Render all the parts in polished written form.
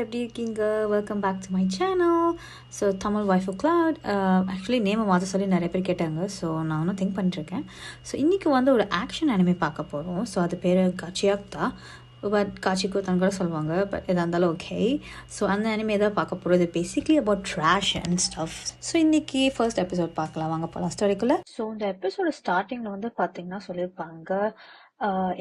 எல்லாரும் எப்படி இருக்கீங்க? Welcome back to my channel. So Tamil wife of cloud. Actually நேமை மாற்ற சொல்லி நிறைய பேர் கேட்டாங்க. ஸோ நான் ஒன்றும் திங்க் பண்ணிட்டுருக்கேன். ஸோ இன்றைக்கி வந்து ஒரு ஆக்ஷன் அனிமே பார்க்க போகிறோம். ஸோ அது பேர் காச்சியாக்தா. பட் காச்சிக்கு தான் கூட சொல்லுவாங்க. பட் எதாக இருந்தாலும் ஓகே. ஸோ அந்த அனிமே தான் பார்க்க போகிறது. Basically about trash and stuff. So இன்றைக்கி ஃபர்ஸ்ட் எபிசோட் பார்க்கலாம். வாங்க போகலாம் ஸ்டோரிக்குள்ளே. ஸோ இந்த எபிசோட ஸ்டார்டிங்கில் வந்து பார்த்தீங்கன்னா சொல்லியிருப்பாங்க,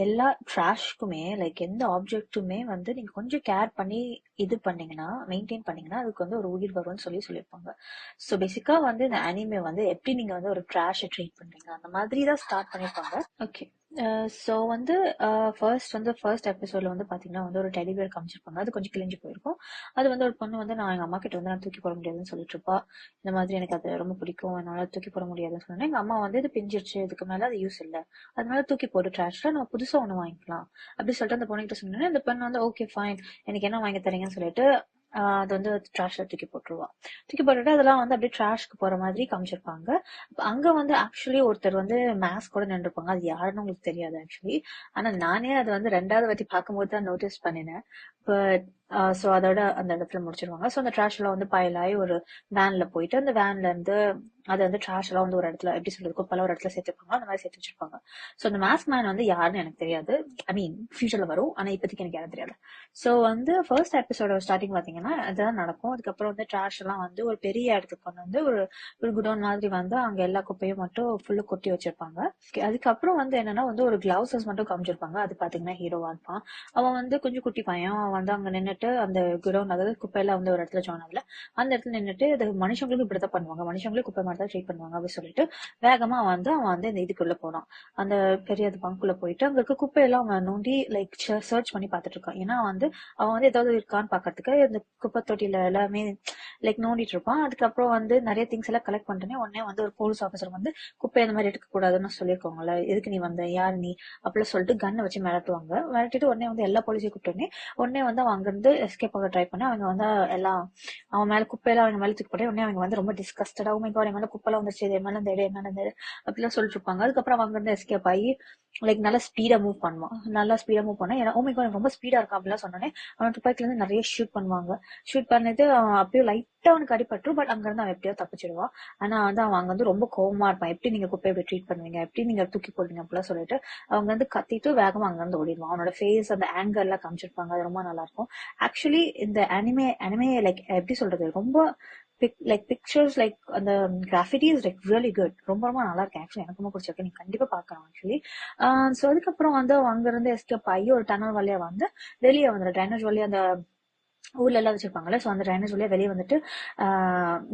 எல்லா ட்ராஷ்க்குமே லைக் எந்த ஆப்ஜெக்ட்டுமே வந்து நீங்கள் கொஞ்சம் கேர் பண்ணி இது பண்ணீங்கன்னா, மெயின்டைன் பண்ணீங்கன்னா அதுக்கு வந்து ஒரு உயிர் வரும்னு சொல்லியிருப்பாங்க. ஸோ பேசிக்காக வந்து இந்த அனிமே வந்து எப்படி நீங்கள் வந்து ஒரு ட்ராஷை ட்ரீட் பண்ணுறீங்க அந்த மாதிரி தான் ஸ்டார்ட் பண்ணியிருப்பாங்க. ஓகே. ஸோ வந்து ஃபர்ஸ்ட் எபிசோட்ல வந்து பார்த்தீங்கன்னா வந்து ஒரு டெலிவேர் காமிச்சிருப்பாங்க. அது கொஞ்சம் கிழிஞ்சு போயிருக்கும். அது வந்து ஒரு பொண்ணு வந்து நான் எங்கள் அம்மா கிட்ட வந்து நான் தூக்கி போட முடியாதுன்னு சொல்லிட்டு இருப்பா. இந்த மாதிரி எனக்கு அது ரொம்ப பிடிக்கும், என்னால் தூக்கி போட முடியாதுன்னு சொன்னேன். எங்கள் அம்மா வந்து இது பிஞ்சிருச்சு, இதுக்கு மேலே அது யூஸ் இல்லை, அதனால தூக்கி போட்டு ட்ராஷ்ல நம்ம புதுசாக ஒன்று வாங்கிக்கலாம் அப்படி சொல்லிட்டு அந்த பொண்ணுகிட்ட சொன்னேன். அந்த பொண்ணு வந்து ஓகே ஃபைன், எனக்கு என்ன வாங்கி தரீங்கன்னு சொல்லிட்டு அது வந்து ட்ராஷ்ல தூக்கி போட்டுருவா. தூக்கி போட்டுட்டு அதெல்லாம் வந்து அப்படியே ட்ராஷ்க்கு போற மாதிரி காமிச்சிருப்பாங்க. அங்க வந்து ஆக்சுவலி ஒருத்தர் வந்து மாஸ்க் கூட நின்றுப்பாங்க. அது யாருன்னு உங்களுக்கு தெரியாது ஆக்சுவலி. ஆனா நானே அதை வந்து 2வது வாட்டி பார்க்கும்போது தான் நோட்டீஸ் பண்ணினேன். பட் ஸோ அதோட அந்த இடத்துல முடிச்சிருவாங்க. ஸோ அந்த ட்ராஷ் எல்லாம் வந்து பயலாகி ஒரு வேன்ல போயிட்டு அந்த வேன்ல இருந்து அதை வந்து ட்ராஷ் எல்லாம் வந்து ஒரு இடத்துல எப்படி சொல்றது, குப்பெல்லாம் ஒரு இடத்துல சேர்த்துப்பாங்க. அந்த மாதிரி சேர்த்து வச்சிருப்பாங்க. ஸோ அந்த மாஸ்க் மேன் வந்து யாருன்னு எனக்கு தெரியாது. ஐ மீன் ஃபியூச்சர்ல வரும், ஆனா இப்போதைக்கு எனக்கு யாரும் தெரியாது. ஸோ வந்து ஃபர்ஸ்ட் எபிசோட ஸ்டார்டிங் பாத்தீங்கன்னா அதுதான் நடக்கும். அதுக்கப்புறம் வந்து ட்ராஷ் எல்லாம் வந்து ஒரு பெரிய இடத்துக்கு கொண்டு வந்து ஒரு குடோன் மாதிரி வந்து அங்க எல்லா குப்பையும் மட்டும் ஃபுல்லு கொட்டி வச்சிருப்பாங்க. அதுக்கப்புறம் வந்து என்னன்னா வந்து ஒரு கிளவுசஸ் மட்டும் காமிச்சிருப்பாங்க. அது பாத்தீங்கன்னா ஹீரோவா இருப்பான். அவன் வந்து கொஞ்சம் குட்டி பையன். அவன் வந்து அங்க நின்னுட்டு அந்த குடோன், அதாவது குப்பையெல்லாம் வந்து ஒரு இடத்துல ஜாயின் ஆகல, அந்த இடத்துல நின்னுட்டு அது மனுஷங்களுக்கு இப்படிதான் பண்ணுவாங்க, மனுஷங்களும் குப்பை மாதிரி தான் ட்ரீட் பண்ணுவாங்க அப்படின்னு சொல்லிட்டு வேகமா அவன் வந்து இந்த இதுக்குள்ள போனான். அந்த பெரிய பங்குள்ள போயிட்டு அங்க இருக்க குப்பையெல்லாம் அவன் நோண்டி லைக் சர்ச் பண்ணி பார்த்துட்டு இருக்கான். ஏன்னா வந்து அவன் வந்து ஏதாவது இருக்கான்னு பாக்கிறதுக்கு இந்த குப்பை தொட்டியில எல்லாமே லைக் நோண்டிட்டு இருப்பான். அதுக்கப்புறம் வந்து நிறைய திங்ஸ் எல்லாம் கலெக்ட் பண்ணிட்டேனே உடனே வந்து ஒரு போலீஸ் ஆஃபீஸர் வந்து குப்பை இந்த மாதிரி எடுக்க கூடாதுன்னு சொல்லியிருக்கோங்கல்ல, எதுக்கு நீ வந்த, யாரு நீ அப்படின்னு சொல்லிட்டு கன்னை வச்சு மிரட்டுவாங்க. மிரட்டிட்டு உடனே வந்து எல்லா போலீஸையும் கூப்பிட்டோடனே உடனே வந்து அவன் அங்கிருந்து எஸ்கேப் ஆக ட்ரை பண்ண அவங்க வந்து எல்லாம் அவன் மேல குப்பையெல்லாம் அவங்க மேல தூக்கி போட்டு உடனே அவங்க வந்து ரொம்ப டிஸ்கஸ்டடா, உண்மை என் மேல குப்பெல்லாம் வந்துச்சு, இது மேல இந்த இடம் என்ன இந்த அப்படிலாம் சொல்லிட்டு இருப்பாங்க. அதுக்கப்புறம் அவங்க இருந்து எஸ்கேப் ஆகி லைக் நல்லா ஸ்பீடா மூவ் பண்ணுவான். நல்லா ஸ்பீடா மூவ் பண்ணா ஏன்னா ஓமை ரொம்ப ஸ்பீடா இருக்கா அப்படிலாம் சொன்னோன்னே அவன் துப்பாக்கில இருந்து நிறைய ஷூட் பண்ணுவாங்க. ஷூட் பண்ணிட்டு அவன் அப்படியே லைட்டா அவனுக்கு அடிபட்டுரும். பட் அங்க இருந்து அவன் எப்படியோ தப்பிச்சிடுவான். ஆனா வந்து அவன் அங்க வந்து ரொம்ப கோவமா இருப்பான். எப்படி நீங்க குப்பையை எப்படி ட்ரீட் பண்ணுவீங்க, எப்படி நீங்க தூக்கி போடுவீங்க அப்படிலாம் சொல்லிட்டு அவங்க வந்து கத்திட்டு வேகமா அங்க இருந்து ஓடிடுவான். அவனோட ஃபேஸ் அந்த ஆங்கர் எல்லாம் காமிச்சிருப்பாங்க. அது ரொம்ப நல்லா இருக்கும். ஆக்சுவலி இந்த அனிமே லைக் எப்படி சொல்றது, ரொம்ப லைக் பிக்சர்ஸ் லைக் அந்த graffiti is like really good. ரொம்ப ரொம்ப நல்லா இருக்கு. ஆக்சுவலி எனக்கு ரொம்ப பிடிச்சிருக்கு. நீங்க கண்டிப்பா பாக்கலாம் ஆக்சுவலி. ஸோ அதுக்கப்புறம் வந்து அங்க இருந்து எஸ்கேப் ஆகி ஒரு டனல் வழியா வந்து வெளியே வந்து ட்ரைனேஜ் வழியா அந்த ஊர்ல எல்லாம் வச்சிருப்பாங்கல்ல, ஸோ அந்த ட்ரைனேஜ் வழியா வெளியே வந்துட்டு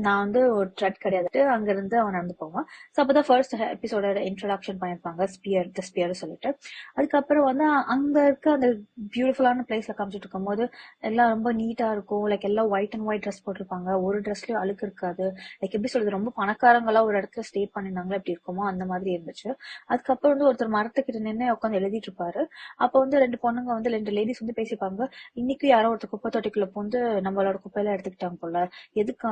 நான் வந்து ஒரு த்ரெட் கிடையாது அங்க இருந்து அவன் நடந்து போவான். ஸோ அப்பதான் ஃபர்ஸ்ட் எபிசோட இன்ட்ரோடக்ஷன் பண்ணிருப்பாங்க ஸ்பியர் சொல்லிட்டு. அதுக்கப்புறம் வந்து அங்க இருக்க அந்த பியூட்டிஃபுல்லான பிளேஸ்ல காமிச்சிட்டு இருக்கும் போது எல்லாம் ரொம்ப நீட்டா இருக்கும். லைக் எல்லாம் ஒயிட் அண்ட் ஒயிட் ட்ரெஸ் போட்டிருப்பாங்க. ஒரு ட்ரெஸ்லயும் அழுக்கு இருக்காது. லைக் எப்படி சொல்றது, ரொம்ப பணக்காரங்களா ஒரு இடத்துல ஸ்டே பண்ணிருந்தாங்களா எப்படி இருக்குமோ அந்த மாதிரி இருந்துச்சு. அதுக்கப்புறம் வந்து ஒருத்தர் மரத்துக்கிட்ட நின்று உட்காந்து எழுதிட்டு இருப்பாரு. அப்ப வந்து 2 பொண்ணுங்க வந்து 2 லேடிஸ் வந்து பேசிப்பாங்க. இன்னைக்கு யாரோ ஒருத்தர் குப்பை தொட்டிக்குள்ள வந்து நம்மளோட குப்பையெல்லாம் எடுத்துக்கிட்டாங்க போல, எதுக்கு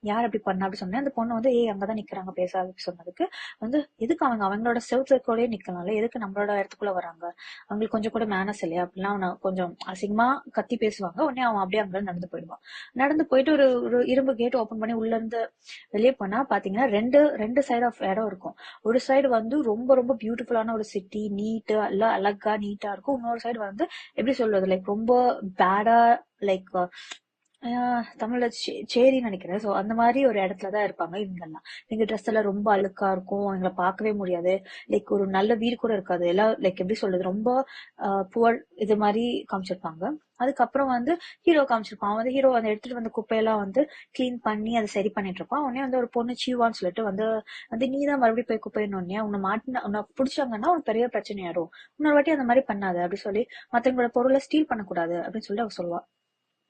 யார் அப்படி பண்ணா அப்படி சொன்னேன். அந்த பொண்ணு வந்து அங்கதான் நிக்கிறாங்க பேச சொன்னதுக்கு வந்து எதுக்கு அவங்களோட செவத்துக்குள்ளேயே நிக்கலாம்ல, எதுக்கு நம்மளோட இடத்துக்குள்ள வராங்க, அவங்களுக்கு கொஞ்சம் கூட மேனஸ் இல்லையா அப்படிலாம் கொஞ்சம் அசிங்கமா கத்தி பேசுவாங்க. உடனே அவன் அப்படியே அங்க நடந்து போயிடுவான். நடந்து போயிட்டு ஒரு இரும்பு கேட் ஓபன் பண்ணி உள்ள இருந்து வெளியே போனா பாத்தீங்கன்னா ரெண்டு சைடு ஆஃப் இடம் இருக்கும். ஒரு சைடு வந்து ரொம்ப ரொம்ப பியூட்டிஃபுல்லான ஒரு சிட்டி, நீட் எல்லாம் அழகா நீட்டா இருக்கும். இன்னொரு சைடு வந்து எப்படி சொல்றது, லைக் ரொம்ப பேடா, லைக் தமிழ்ல சேரின்னு நினைக்கிறேன். ஸோ அந்த மாதிரி ஒரு இடத்துலதான் இருப்பாங்க இவங்கெல்லாம். எங்க ட்ரெஸ் எல்லாம் ரொம்ப அழுக்கா இருக்கும், எங்களை பார்க்கவே முடியாது. லைக் ஒரு நல்ல வீடு கூட இருக்காது. எல்லாம் லைக் எப்படி சொல்றது, ரொம்ப புவர் இது மாதிரி காமிச்சிருப்பாங்க. அதுக்கப்புறம் வந்து ஹீரோ காமிச்சிருப்பான். வந்து ஹீரோ வந்து எடுத்துட்டு வந்த குப்பையெல்லாம் வந்து கிளீன் பண்ணி அதை சரி பண்ணிட்டு இருப்பான். உடனே வந்து ஒரு பொண்ணு சீவான்னு சொல்லிட்டு வந்து வந்து நீதான் மறுபடியும் போய் குப்பைன்னு உன்னை பிடிச்சாங்கன்னா உனக்கு பெரிய பிரச்சனை ஆயிடும், இன்னொரு வாட்டி அந்த மாதிரி பண்ணாது அப்படி சொல்லி மத்தவங்களோட பொருளை ஸ்டீல் பண்ணக்கூடாது அப்படின்னு சொல்லி அவ சொல்லுவா.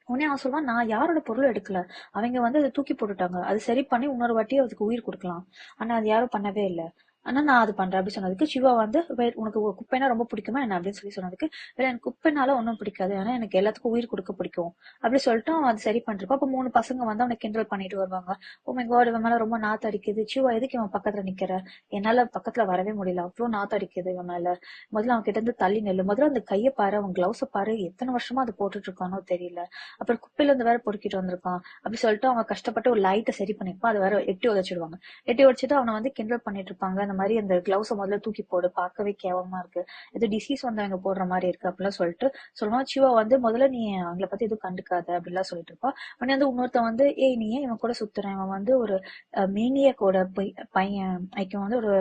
உடனே அவன் சொல்லுவான், நான் யாரோட பொருளும் எடுக்கல, அவங்க வந்து அதை தூக்கி போட்டுட்டாங்க, அது சரி பண்ணி இன்னொரு வாட்டி அதுக்கு உயிர் கொடுக்கலாம், ஆனா அது யாரும் பண்ணவே இல்லை. ஆனா நான் அது பண்றேன் அப்படி சொன்னதுக்கு சிவா வந்து உனக்கு குப்பைனா ரொம்ப பிடிக்குமா என்ன அப்படின்னு சொன்னதுக்கு எனக்கு குப்பைனால ஒன்றும் பிடிக்காது, ஆனா எனக்கு எல்லாத்துக்கும் உயிர் கொடுக்க பிடிக்கும் அப்படி சொல்லிட்டு அவன் அது சரி பண்றப்ப அப்ப 3 பசங்க வந்து அவனை கிண்டல் பண்ணிட்டு வருவாங்க. ஓ மை காட், இவன் மேல ரொம்ப நாத்து அடிக்குது, சிவா எதுக்கு இவன் பக்கத்துல நிக்கிற, என்னால பக்கத்துல வரவே முடியல, அவ்வளவு நாத்து அடிக்குது இவன் மேல, முதல்ல அவன் கிட்ட இருந்து தள்ளி நெல்லு, முதல்ல அந்த கையை பாரு, அவன் கிளவுஸ பாரு, எத்தனை வருஷமா அதை போட்டுட்டு இருக்கானோ தெரியல, அப்புறம் குப்பையில இருந்து வேற பொறுக்கிட்டு வந்திருக்கான் அப்படி சொல்லிட்டு அவன் கஷ்டப்பட்டு ஒரு லைட்டை சரி பண்ணிருப்பான், அதை வேற எட்டி உதச்சிடுவாங்க. எட்டி உடைச்சிட்டு அவனை வந்து கிண்டல் பண்ணிட்டு இருப்பாங்க, அந்த மாதிரி அந்த கிளவுஸ முதல்ல தூக்கி போடு, பார்க்கவே கேவலமா இருக்கு, இது டிசீஸ் வந்தவங்க போடுற மாதிரி இருக்கு அப்படிலாம் சொல்லிட்டு சொல்லுவான். சிவா வந்து முதல்ல நீ அவங்கள பத்தி எதுவும் கண்டுக்காத அப்படிலாம் சொல்லிட்டு இருப்பான். உடனே வந்து இன்னொருத்தன் வந்து ஏய் நீ ஏன் இவன் கூட சுத்துறேன், இவன் வந்து ஒரு மேனியக்கோட பையன், ஐக்கியம் வந்து ஒரு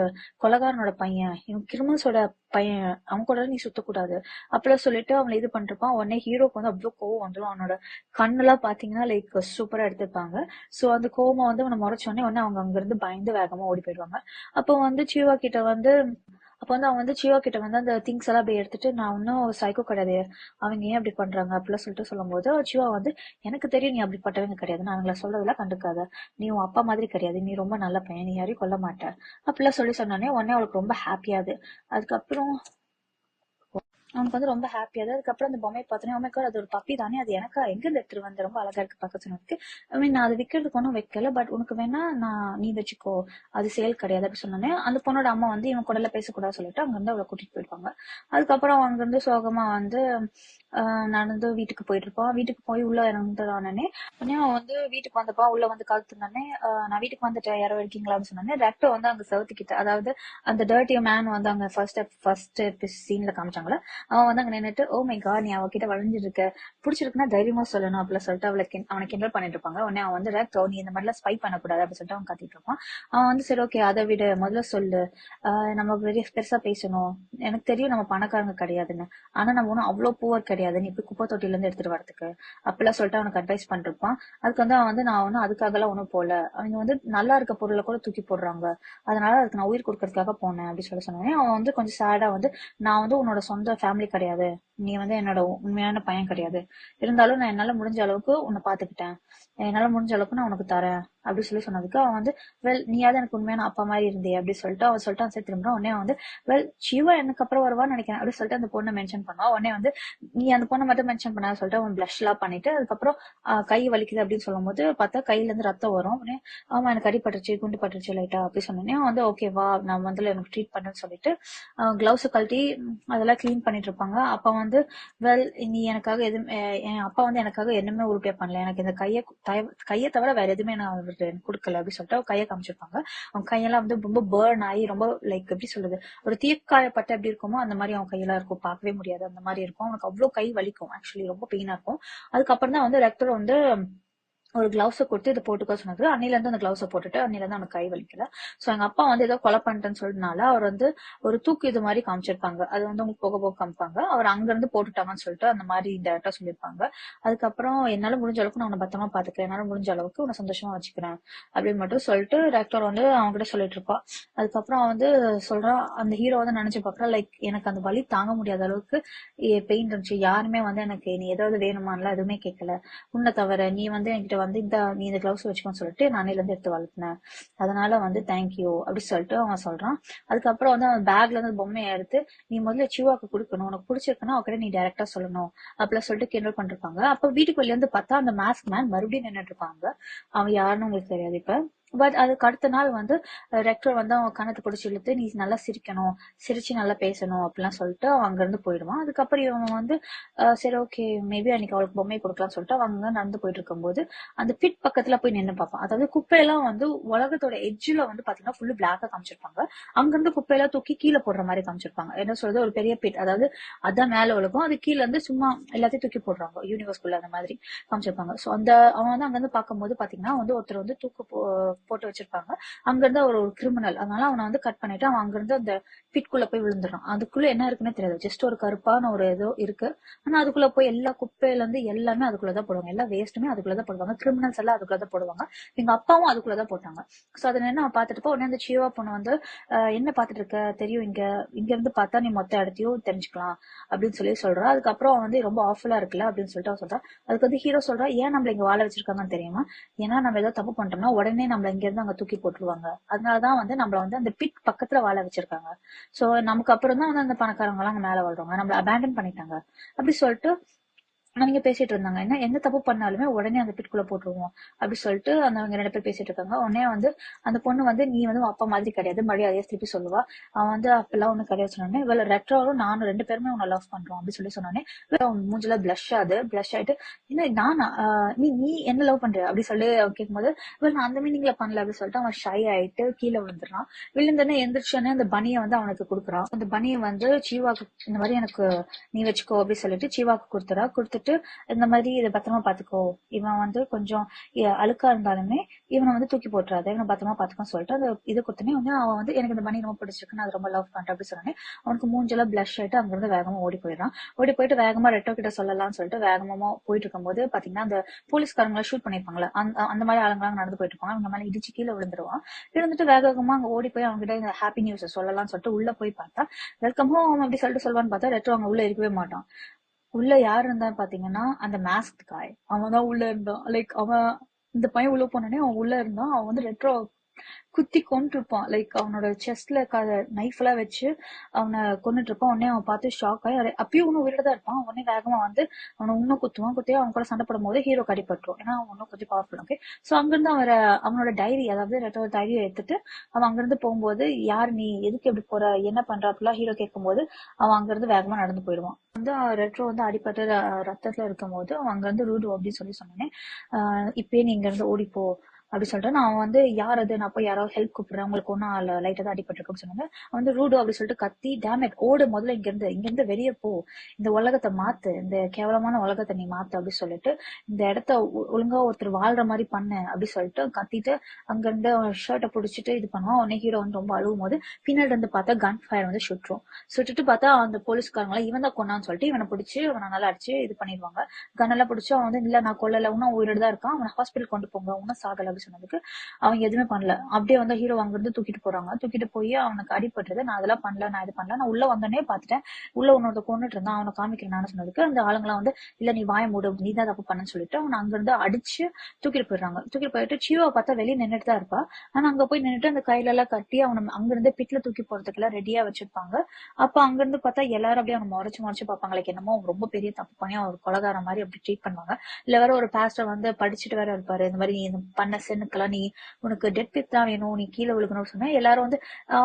கொலகாரனோட பையன், இவன் கிரிமினல்ஸோட பையன், அவன் கூட நீ சுத்தக்கூடாது அப்படிலாம் சொல்லிட்டு அவங்களை இது பண்ணிருப்பான். உடனே ஹீரோக்கு வந்து அவ்வளவு கோவம் வந்துடும், அவனோட கண்ணெல்லாம் பாத்தீங்கன்னா லைக் சூப்பரா எடுத்திருப்பாங்க. சோ அந்த கோவமா வந்து அவனை முறைச்ச உடனே அவங்க அங்க இருந்து பயந்து வேகமா ஓடி போயிடுவாங்க. அப்போ வந்து சிவா கிட்ட வந்து அப்ப வந்து அவன் வந்து சிவா கிட்ட வந்து அந்த திங்ஸ் எல்லாம் அப்படியே எடுத்துட்டு நான் ஒன்னும் சைக்கோ கிடையாது, அவங்க ஏன் அப்படி பண்றாங்க அப்படிலாம் சொல்லிட்டு சொல்லும் போது சிவா வந்து எனக்கு தெரியும் நீ அப்படிப்பட்டவங்க கிடையாது, நான் அவங்கள சொல்றதெல்லாம் கண்டுக்காத, நீ உன் அப்பா மாதிரி கிடையாது, நீ ரொம்ப நல்ல பையன், நீ யாரையும் கொல்ல மாட்ட அப்படிலாம் சொன்னானே உடனே அவளுக்கு ரொம்ப ஹாப்பியாது. அதுக்கப்புறம் அவனுக்கு வந்து ரொம்ப ஹாப்பியா தான். அதுக்கப்புறம் அந்த பொம்மையை பார்த்தோன்னே ஓ மை காட் அது ஒரு பப்பி தானே, அது எனக்கா எங்க இருந்து எடுத்துட்டு வந்து, ரொம்ப அழகா இருக்கு பார்க்க சொன்னதுக்கு ஐ மீன் நான் அதை விற்கிறதுக்கு ஒன்றும் வைக்கல, பட் உனக்கு வேணா நீ வச்சுக்கோ, அது சேல் கிடையாது அப்படி சொன்னோன்னே அந்த பொண்ணோட அம்மா வந்து இவன் கூட எல்லாம் பேசக்கூடாது சொல்லிட்டு அங்க இருந்து அவளை கூட்டிட்டு போயிடுவாங்க. அதுக்கப்புறம் அங்க இருந்து சோகமா வந்து நடந்து வீட்டுக்கு போயிட்டு இருப்பான். வீட்டுக்கு போய் உள்ள இறந்துடானே உடனே அவன் வந்து வீட்டுக்கு வந்தப்பா உள்ள வந்து காத்துனானே நான் வீட்டுக்கு வந்துட்டேன் யாரோ இருக்கீங்களா அப்படின்னு சொன்னானே ரெக்டோ வந்து அங்க செவத்துக்கிட்ட, அதாவது அந்த டர்ட்டி மேன் வந்து அங்க ஃபர்ஸ்ட் சீன்ல காமிச்சாங்களே அவன் வந்து அங்க நின்னுட்டு ஓ மை காட் நீ அவகிட்ட வளைஞ்சிட்டு இருக்க, பிடிச்சிருக்குன்னா தைரியமா சொல்லணும் அப்படிலாம் சொல்லிட்டு அவனை கிண்டல் பண்ணிட்டு இருப்பாங்க. உடனே அவன் வந்து ரெக்டோ நீ இந்த மாதிரிலாம் ஸ்பை பண்ணக்கூடாது அப்படின்னு சொல்லிட்டு அவன் கத்திட்டு இருப்பான். அவன் வந்து சரி ஓகே அதை விட முதல்ல சொல்லு, நம்ம பெருசா பேசணும், எனக்கு தெரியும் நம்ம பணக்காரங்க கிடையாதுன்னு, ஆனா நம்ம ஒன்னும் அவ்வளவு புவர் கிடையாது, நீ இப்படி குப்பை தொட்டில இருந்து எடுத்துட்டு வரதுக்கு அப்படிலாம் சொல்லிட்டு அவனுக்கு அட்வைஸ் பண்ணிருப்பான். அதுக்கு வந்து அவன் வந்து நான் ஒன்னும் அதுக்காக எல்லாம் ஒன்னும் போல, அவங்க வந்து நல்லா இருக்க பொருளை கூட தூக்கி போடுறாங்க, அதனால அதுக்கு நான் உயிர் கொடுக்கறதுக்காக போனேன் அப்படின்னு சொன்னேன். அவன் வந்து கொஞ்சம் சேடா வந்து நான் வந்து உன்னோட சொந்த ஃபேமிலி கிடையாது, நீ வந்து என்னோட உண்மையான பையன் கிடையாது, இருந்தாலும் நான் என்னால முடிஞ்ச அளவுக்கு உன்னை பாத்துக்கிட்டேன், என்னால முடிஞ்ச அளவுக்கு நான் உனக்கு தரேன் அப்படி சொன்னதுக்கு அவன் வந்து வெல் நீயாவது எனக்கு உண்மையான அப்பா மாதிரி இருந்தே அப்படி சொல்லிட்டு அவன் சரி திரும்ப உடனே வந்து வெல் சிவா எனக்கு அப்புறம் வருவான்னு நினைக்கிறேன் அப்படி சொல்லிட்டு அந்த பொண்ணை மென்ஷன் பண்ணுவான். உடனே வந்து நீ அந்த பொண்ணை மட்டும் மென்ஷன் பண்ண சொல்லிட்டு அவன் பிளஷ் எல்லாம் பண்ணிட்டு அதுக்கப்புறம் கை வலிக்குது அப்படின்னு சொல்லும் போது பார்த்தா கையில இருந்து ரத்தம் வரும். உடனே ஆமா எனக்கு அடிபட்டுருச்சு குண்டு பட்டுருச்சு லைட்டா அப்படி சொன்னேன். வந்து ஓகேவா நான் வந்து எனக்கு ட்ரீட் பண்ணேன்னு சொல்லிட்டு கிளவுஸ் கழட்டி அதெல்லாம் கிளீன் பண்ணிட்டு இருப்பாங்க. அப்ப வந்து வெல் நீ எனக்காக எதுவும் என் அப்பா வந்து எனக்காக என்னமே உருப்படியா பண்ணல, எனக்கு இந்த கையை தவிர வேற எதுவுமே நான் அவருக்கு கொடுக்கல அப்படி சொல்லிட்டு அவன் கையை காமிச்சிருப்பாங்க. அவன் கையெல்லாம் வந்து ரொம்ப பேர்ன் ஆகி ரொம்ப லைக் எப்படி சொல்றது ஒரு தீக்காயப்பட்ட எப்படி இருக்குமோ அந்த மாதிரி அவன் கையெல்லாம் இருக்கும், பார்க்கவே முடியாது அந்த மாதிரி இருக்கும். அவனுக்கு அவ்வளவு கை வலிக்கும், ஆக்சுவலி ரொம்ப பெயினா இருக்கும். அதுக்கப்புறம் தான் வந்து ரெக்டர் வந்து ஒரு கிளவுஸ கொடுத்து இதை போட்டுக்க சொன்னது. அன்னில இருந்து அந்த கிளவுஸ போட்டுட்டு அன்னில இருந்து அவனுக்கு கை வலிக்கல. சோ எங்க அப்பா வந்து ஏதோ கொலை பண்ணிட்டேன்னு சொல்றதுனால அவர் வந்து ஒரு தூக்கு இது மாதிரி காமிச்சிருப்பாங்க, அது வந்து உங்களுக்கு போக போக காமிப்பாங்க, அவர் அங்க இருந்து போட்டுட்டாங்கன்னு சொல்லிட்டு அந்த மாதிரி டேரக்டா சொல்லியிருப்பாங்க. அதுக்கப்புறம் என்னால முடிஞ்ச அளவுக்கு நான் உன்னை பத்திரமா பாத்துக்கிறேன், என்னால முடிஞ்ச அளவுக்கு உன்னை சந்தோஷமா வச்சுக்கிறேன் அப்படின்னு மட்டும் சொல்லிட்டு டாக்டர் வந்து அவங்க கிட்ட சொல்லிட்டு இருப்பா. அதுக்கப்புறம் வந்து சொல்றான் அந்த ஹீரோ வந்து நினைச்சு பாக்குறா லைக் எனக்கு அந்த வலி தாங்க முடியாத அளவுக்கு பெயின் இருந்துச்சு, யாருமே வந்து எனக்கு நீ ஏதாவது வேணுமான்லாம் எதுவுமே கேட்கல, உன்னை தவிர நீ வந்து என்கிட்ட வந்து நீ இந்த கிளவுஸ் வச்சுக்கோன்னு சொல்லிட்டு நானில இருந்து எடுத்து வளர்த்தினேன், அதனால வந்து தேங்க்யூ அப்படி சொல்லிட்டு அவன் சொல்றான். அதுக்கப்புறம் வந்து அவன் பேக்ல இருந்து பொம்மையை எடுத்து நீ முதல்ல சிவாக்கு கொடுக்கணும், உனக்கு பிடிச்சிருக்குன்னா அவகிட்ட நீ டைரக்டா சொல்லணும் அப்படிலாம் சொல்லிட்டு கிண்டல் பண்ணிருப்பாங்க. அப்ப வீட்டுக்கு வெளில இருந்து பார்த்தா அந்த மாஸ்க் மேன் மறுபடியும் நின்னுட்டு இருப்பாங்க. அவன் யாருன்னு உங்களுக்கு தெரியாது இப்ப. பட் அதுக்கு அடுத்த நாள் வந்து ரெக்டர் வந்து அவன் கணத்தை பிடிச்சி இழுத்து நீ நல்லா சிரிக்கணும், சிரிச்சு நல்லா பேசணும் அப்படிலாம் சொல்லிட்டு அவன் அங்க இருந்து போயிடுவான். அதுக்கப்புறம் இவன் வந்து சரி ஓகே மேபி அன்னைக்கு அவளுக்கு பொம்மை கொடுக்கலாம்னு சொல்லிட்டு அவங்க நடந்து போயிட்டு இருக்கும்போது அந்த பிட் பக்கத்துல போய் நின்று பார்ப்பான். அதாவது குப்பையெல்லாம் வந்து உலகத்தோட எட்ஜ்ல வந்து பாத்தீங்கன்னா ஃபுல்லு பிளாக்கா காமிச்சிருப்பாங்க, அங்க இருந்து குப்பையெல்லாம் தூக்கி கீழே போடுற மாதிரி காமிச்சிருப்பாங்க. என்ன சொல்றது ஒரு பெரிய பிட், அதாவது அதான் மேல உலகம், அது கீழே இருந்து சும்மா எல்லாத்தையும் தூக்கி போடுறாங்க யூனிவர்ஸ்குள்ள அந்த மாதிரி காமிச்சிருப்பாங்க. சோ அந்த அவன் வந்து அங்க இருந்து பார்க்கும்போது பாத்தீங்கன்னா வந்து ஒருத்தர் வந்து போட்டு வச்சிருப்பாங்க, அங்க இருந்து ஒரு கிரிமினல், அதனால அவனை வந்து கட் பண்ணிட்டு அவன் அங்க இருந்து அந்த பிட்குள்ள போய் விழுந்துடுறான். அதுக்குள்ள என்ன இருக்குன்னு தெரியாது, ஜஸ்ட் ஒரு கருப்பான ஒரு ஏதோ இருக்கு, ஆனா அதுக்குள்ள போய் எல்லா குப்பையில இருந்து எல்லாமே அதுக்குள்ளதான் போடுவாங்க, எல்லா வேஸ்ட்டுமே அதுக்குள்ளதான் போடுவாங்க, கிரிமினல்ஸ் எல்லாம் அதுக்குள்ளதான் போடுவாங்க, எங்க அப்பாவும் அதுக்குள்ளதான் போட்டாங்க. சோ அதை என்ன அவன் பாத்துட்டு உடனே அந்த சிவா பொண்ணு வந்து என்ன பாத்துட்டு இருக்க தெரியும், இங்க இருந்து பார்த்தா நீ மொத்த இடத்தையும் தெரிஞ்சுக்கலாம் அப்படின்னு சொல்றா. அதுக்கப்புறம் அவன் வந்து ரொம்ப ஆஃபுல்லா இருக்குல்ல அப்படின்னு சொல்லிட்டு அவன் சொல்றான். அதுக்கு வந்து ஹீரோ சொல்றா ஏன் நம்மள இங்க வாழ வச்சிருக்காங்கன்னு தெரியுமா, ஏன்னா நம்ம ஏதோ தப்பு பண்ணிட்டோம்னா உடனே நம்மள நம்மள இங்க இருந்து அங்க தூக்கி போட்டுருவாங்க. அதனாலதான் வந்து நம்மள வந்து அந்த பிட் பக்கத்துல வாழ வச்சிருக்காங்க. சோ நமக்கு அப்புறம் தான் வந்து அந்த பணக்காரங்க எல்லாம் அங்க மேல வாழ்றவங்க, நம்மள அபேண்டன் பண்ணிட்டாங்க அப்படி சொல்லிட்டு அவங்க பேசிட்டு இருந்தாங்க. என்ன எந்த தப்பு பண்ணாலுமே உடனே அந்த பிட்குள்ள போட்டுருவோம் அப்படி சொல்லிட்டு அவங்க 2 பேர் பேசிட்டு இருக்காங்க. உடனே வந்து அந்த பொண்ணு வந்து நீ வந்து உன் அப்பா மாதிரி கிடையாது, மறுபடியும் அதே திருப்பி சொல்லுவா. அவன் வந்து அப்பெல்லாம் ஒண்ணு கிடையாது சொன்னோடனே, இவள ரெட்ரோவும் நானும் 2 பேருமே உன்னை லவ் பண்றோம் அப்படி சொன்னோடனே மூஞ்சில பிளஷ் ஆயிட்டு என்ன நானா நீ நீ என்ன லவ் பண்ற அப்படி சொல்லி கேட்கும்போது இவள் நான் அந்த மீனிங்ல பண்ணல அப்படி சொல்லிட்டு அவன் ஷை ஆயிட்டு கீழே விழுந்துடுறான். விழுந்தோடனே எந்திரிச்சோடனே அந்த பனியை வந்து அவனுக்கு கொடுக்குறான். அந்த பனியை வந்து சீவாக்கு இந்த மாதிரி எனக்கு நீ வச்சுக்கோ அப்படி சொல்லிட்டு சீவாக்கு கொடுத்துட்டு இந்த மாதிரி இதை பத்திரமா பாத்துக்கோ, இவன் வந்து கொஞ்சம் அழுக்கா இருந்தாலுமே இவனை வந்து தூக்கி போட்டுறாத, இவனை பத்திரமா பாத்துக்கோன்னு சொல்லிட்டு அந்த இதை கொடுத்தனே வந்து அவன் வந்து எனக்கு இந்த பனி ரொம்ப பிடிச்சிருக்கு, நான் ரொம்ப லவ் பண்றேன் அப்படி சொன்னே அவனுக்கு மூஞ்செல்லாம் பிளஷ் ஆயிட்டு அங்கிருந்து வேகமா ஓடி போயிடறான். ஓடி போயிட்டு வேகமா ரெட்டோ கிட்ட சொல்லலாம்னு சொல்லிட்டு வேகமா போயிட்டு இருக்கும்போது பாத்தீங்கன்னா அந்த போலீஸ்காரங்களை ஷூட் பண்ணிருப்பாங்களா அந்த மாதிரி ஆளுங்களாம் நடந்து போயிட்டு இருப்பாங்க. அவங்க மேல இடிச்சு கீழே விழுந்துருவான். விழுந்துட்டு வேகமா அங்க ஓடி போய் அவங்க கிட்ட இந்த ஹாப்பி நியூஸ் சொல்லலாம்னு சொல்லிட்டு உள்ள போய் பார்த்தா வெல்கம் ஹோம் அப்படி சொல்லிட்டு சொல்லுவான்னு பார்த்தா ரெட்டோ அவங்க உள்ள இருக்கவே மாட்டான். உள்ள யாரு இருந்தா பாத்தீங்கன்னா அந்த மாஸ்க் காய் அவன் தான் உள்ள இருந்தான். லைக் அவன் இந்த பையன் உள்ள போனோடனே அவன் உள்ள இருந்தான். அவன் வந்து ரெட்ரோ குத்தி கொண்டு இருப்பான். லைக் அவனோட செஸ்ட்ல நைஃப் எல்லாம் வச்சு அவனை கொண்டுட்டு இருப்பான். உடனே அவன் பார்த்து ஷாக் ஆகி அப்பயும் இன்னும் உயிரோட தான் இருப்பான். உடனே வேகமா வந்து அவனை இன்னும் குத்தி அவன் கூட சண்டை போடும் போது ஹீரோ கடிப்பட்டுரும். ஏன்னா அவன் இன்னும் கொஞ்சம் பவர்ஃபுல். ஓகே, சோ அங்கிருந்து அவனோட டைரி, அதாவது ரெட்டோட டைரியை எடுத்துட்டு அவன் அங்கிருந்து போகும்போது யார் நீ, எதுக்கு எப்படி போற, என்ன பண்ற அப்படிலாம் ஹீரோ கேட்கும் போது அவன் அங்கிருந்து வேகமா நடந்து போயிடுவான். வந்து ரெட்ரோ வந்து அடிப்பட்டு ரத்தத்துல இருக்கும் போது அவன் அங்க இருந்து ரூடு அப்படின்னு சொன்னேன். இப்பயே நீ இங்க இருந்து ஓடிப்போ அப்படி சொல்லிட்டு நான் வந்து யார் அது, நான் போய் யாராவது ஹெல்ப் கூப்பிடுறேன், உங்களுக்கு ஒன்னும் லைட்டா தான் அடிபட்டிருக்குன்னு சொன்னாங்க. அவன் வந்து ரூடோ அப்படி சொல்லிட்டு கத்தி டேமேட் ஓடு முதல்ல இங்க இருந்து வெளியே போ, இந்த உலகத்தை மாத்து, இந்த கேவலமான உலகத்தை நீ மாத்து அப்படி சொல்லிட்டு இந்த இடத்த ஒழுங்கா ஒருத்தர் வாழ்ற மாதிரி பண்ணு அப்படி சொல்லிட்டு கத்திட்டு அங்க இருந்து ஷர்ட்டை பிடிச்சிட்டு இது பண்ணுவான். உடனே ஹீரோ வந்து ரொம்ப அழுவும் போது பின்னாடி இருந்து பார்த்தா கன் ஃபயர் வந்து சுட்டுட்டு பார்த்தா அந்த போலீஸ்காரங்களா இவன் தான் கொண்டான்னு சொல்லிட்டு இவனை பிடிச்சி இவனை நல்லா அடிச்சு இது பண்ணிடுவாங்க. கன்னெல்லாம் பிடிச்சி அவன் வந்து இல்ல நான் கொல்லல, இன்னும் உயிரோடு தான் இருக்கான், அவனை ஹாஸ்பிட்டல் கொண்டு போங்க, இன்னும் சாகல சொன்னதுக்கு அவங்க எதுவுமே பண்ணல. அப்படியே வந்து ஹீரோ அங்கிருந்து தூக்கிட்டு போறாங்க. தூக்கிட்டு போய் அவனுக்கு அடிபட்டது, நான் அதெல்லாம் பண்ணல, நான் இது பண்ணல, நான் உள்ள வந்தோடனே பாத்துட்டேன், உள்ள உன்னோட கொண்டுட்டு இருந்தான், அவனை காமிக்கிறேன் சொன்னதுக்கு அந்த ஆளுங்களாம் வந்து இல்ல நீ வாய மூடு, நீ தான் தப்பு பண்ணன்னு சொல்லிட்டு அவனை அங்கிருந்து அடிச்சு தூக்கிட்டு போயிடுறாங்க. தூக்கிட்டு போயிட்டு சீவா பார்த்தா வெளியே நின்றுட்டு தான் இருப்பா. ஆனா அங்க போய் நின்றுட்டு அந்த கையில எல்லாம் கட்டி அவனை அங்கிருந்து பிட்ல தூக்கி போறதுக்கு எல்லாம் ரெடியா வச்சிருப்பாங்க. அப்ப அங்கிருந்து பார்த்தா எல்லாரும் அப்படியே அவங்க முறைச்சு பார்ப்பாங்க. லைக் என்னமோ ரொம்ப பெரிய தப்பு பண்ணி அவர் கொலகார மாதிரி அப்படி ட்ரீட் பண்ணுவாங்க. இல்ல வேற ஒரு பாஸ்டர் வந்து படிச்சுட்டு வேற இருப்பாரு, இந்த மாதிரி நீ பண்ண சென்னுக்கெல்லாம் நீ உனக்கு டெட் பிட் தான் வேணும், நீ கீழே விழுகணும்னு சொன்னா எல்லாரும் வந்து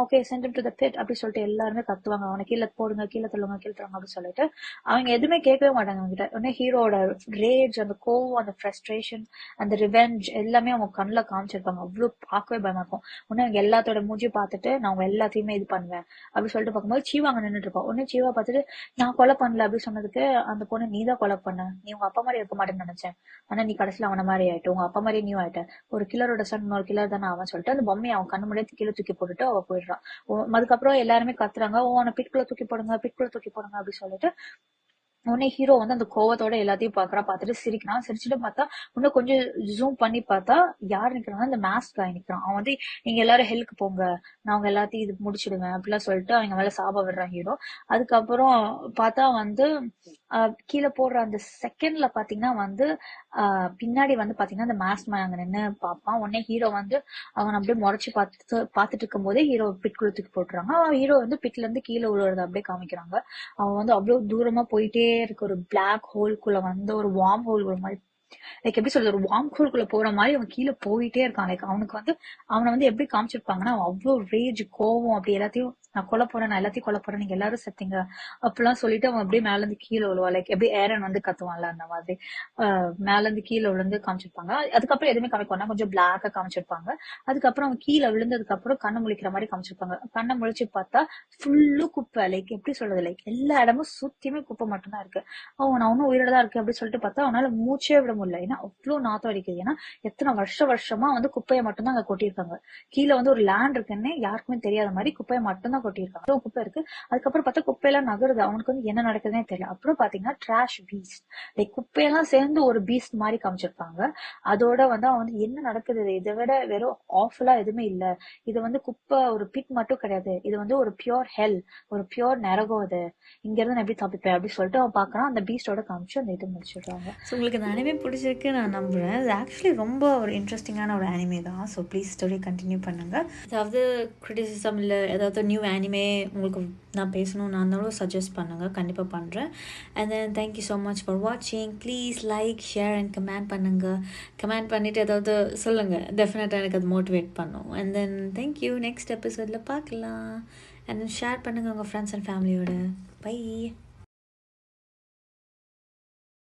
okay sent to the bit அப்படி சொல்லிட்டு எல்லாருமே கத்துவாங்க, அவனை கீழே போடுங்க, கீழே தள்ளுங்க அப்படின்னு சொல்லிட்டு அவங்க எதுவுமே கேட்கவே மாட்டாங்க அவங்க கிட்ட. உடனே ஹீரோட ரேஜ், அந்த கோவம், அந்த ஃப்ரஸ்ட்ரேஷன், அந்த ரிவெஞ்ச் எல்லாமே அவங்க கண்ணுல காமிச்சிருப்பாங்க. அவ்வளவு பார்க்கவே பயமா இருக்கும். உடனே அவங்க எல்லாத்தோட மூஞ்சியும் பார்த்துட்டு நான் அவங்க எல்லாத்தையுமே இது பண்ணுவேன் அப்படி சொல்லிட்டு பார்க்கும்போது சீவா அங்க நின்றுட்டு இருப்பான். உடனே சீவா பார்த்துட்டு நான் கொலை பண்ணல அப்படி சொன்னதுக்கு அந்த பொண்ணு நீதான் கொலை பண்ண, நீ உங்க அப்பா மாதிரி இருக்க மாட்டேன்னு நினைச்சேன், ஆனா நீ கடைசியில அவன மாதிரி ஆயிட்டு உங்க அப்பா மாதிரி நீ ஆயிட்ட, ஒரு கில்லரோட சன் இன்னொரு கில்லர் தானே அவன் சொல்லிட்டு அந்த பொம்மையை அவன் கண்ணு முன்னாடி கீழே தூக்கி போட்டுட்டு அவ போயிடுறான். அதுக்கப்புறம் எல்லாருமே கத்துறாங்க, அவனை பிட்குள்ள தூக்கி போடுங்க அப்படி சொல்லிட்டு உடனே ஹீரோ வந்து அந்த கோவத்தோட எல்லாத்தையும் பார்த்துட்டு சிரிக்கிறான். சிரிச்சுட்டு பார்த்தா இன்னும் கொஞ்சம் ஜூம் பண்ணி பார்த்தா யார் நிக்கிறாங்க, அந்த மாஸ்க் காய் நிக்கிறான். அவன் வந்து நீங்க எல்லாரும் ஹெல்க்கு போங்க, நான் அவங்க எல்லாத்தையும் இது முடிச்சிடுவேன் அப்படிலாம் சொல்லிட்டு அவங்க மேல சாப விடுறான் ஹீரோ. அதுக்கப்புறம் பார்த்தா வந்து கீழே போடுற அந்த செகண்ட்ல பாத்தீங்கன்னா வந்து பின்னாடி வந்து பாத்தீங்கன்னா அந்த மாஸ்க் மேன் அங்க நின்று பார்ப்பான். உடனே ஹீரோ வந்து அவன் அப்படியே முறைச்சு பார்த்துட்டு இருக்கும் போதே ஹீரோ பிட்குள்ள தூக்கி போட்டுறாங்க. அவன் ஹீரோ வந்து பிட்ல இருந்து கீழே விழுறத அப்படியே காமிக்கிறாங்க. அவன் வந்து அவ்வளவு தூரமா போயிட்டே இருக்கு, ஒரு பிளாக் ஹோல்குள்ள வந்து ஒரு வார்ம் ஹோல் மாதிரி, லைக் எப்படி சொல்றது, ஒரு வார்ம் ஹோல்குள்ள போற மாதிரி அவன் கீழே போயிட்டே இருக்கான். லைக் அவனுக்கு வந்து அவனை வந்து எப்படி காமிச்சிருப்பாங்கன்னா அவ்வளவு ரேஜ், கோவம், அப்படி எல்லாத்தையும் நான் கொலை போறேன், நான் எல்லாத்தையும் கொலை போறேன், நீங்க எல்லாரும் செத்தீங்க அப்படிலாம் சொல்லிட்டு அவன் அப்படியே மேல இருந்து கீழே விழுவா. லைக் எப்படி ஏரன் வந்து கத்துவான்ல அந்த மாதிரி மேல இருந்து கீழே விழுந்து காமிச்சிருப்பாங்க. அதுக்கப்புறம் எதுவுமே காமிக்க கொஞ்சம் பிளாக்கா காமிச்சிருப்பாங்க. அதுக்கப்புறம் அவன் கீழே விழுந்ததுக்கு அப்புறம் கண்ணை முழிக்கிற மாதிரி காமிச்சிருப்பாங்க. கண்ணை முழிச்சு பார்த்தா ஃபுல்லு குப்பை, லைக் எப்படி சொல்றது, லைக் எல்லா இடமும் சுத்தியுமே குப்பை மட்டும்தான் இருக்கு. நான் ஒன்னும் உயிரோட தான் இருக்கு அப்படி சொல்லிட்டு பார்த்தா அவனால மூச்சே விட முடியல. ஏன்னா அவ்வளவு நாத்தம் அடிக்குது. ஏன்னா எத்தனை வருஷமா வந்து குப்பையை மட்டும்தான் அங்க கொட்டியிருக்காங்க. கீழே வந்து ஒரு லேண்ட் இருக்குன்னு யாருக்குமே தெரியாத மாதிரி குப்பையை மட்டும்தான் தான் கொட்டியிருக்காங்க. அவ்வளவு குப்பை இருக்கு. அதுக்கப்புறம் பார்த்தா குப்பையெல்லாம் நகருது. அவனுக்கு வந்து என்ன நடக்குதுன்னே தெரியல. அப்புறம் பாத்தீங்கன்னா ட்ராஷ் பீஸ்ட், லைக் குப்பையெல்லாம் சேர்ந்து ஒரு பீஸ்ட் மாதிரி காமிச்சிருப்பாங்க. அதோட வந்து அவன் வந்து என்ன நடக்குது, இதை விட வெறும் ஆஃபுல்லா எதுவுமே இல்ல, இது வந்து குப்பை ஒரு பிட் மட்டும் கிடையாது, இது வந்து ஒரு பியோர் ஹெல், ஒரு பியோர் நரகம். இது இங்க இருந்து நான் எப்படி தப்பிப்பேன் அப்படின்னு சொல்லிட்டு அவன் பாக்குறான். அந்த பீஸ்டோட காமிச்சு அந்த இது முடிச்சிடுறாங்க. ஸோ உங்களுக்கு இந்த அனிமே பிடிச்சிருக்கு நான் நம்புகிறேன். இது ஆக்சுவலி ரொம்ப ஒரு இன்ட்ரெஸ்டிங்கான ஒரு அனிமே தான். ஸோ ப்ளீஸ் ஸ்டோரி கண்டினியூ பண்ணுங்கள். ஏதாவது கிரிட்டிசிசம் இல்லை ஏதாவது நியூ அனிமே உங்களுக்கு நான் பேசணும் நான் இருந்தாலும் சஜஸ்ட் பண்ணுங்கள், கண்டிப்பாக பண்ணுறேன். And then thank you so much for வாட்சிங். Please like share and comment பண்ணுங்கள். கமெண்ட் பண்ணிவிட்டு ஏதாவது சொல்லுங்கள், டெஃபினட்டாக எனக்கு அது மோட்டிவேட் பண்ணும். And then thank you. நெக்ஸ்ட் எபிசோடில் பார்க்கலாம். அண்ட் தென் ஷேர் பண்ணுங்கள் உங்கள் ஃப்ரெண்ட்ஸ் அண்ட் ஃபேமிலியோட. பை.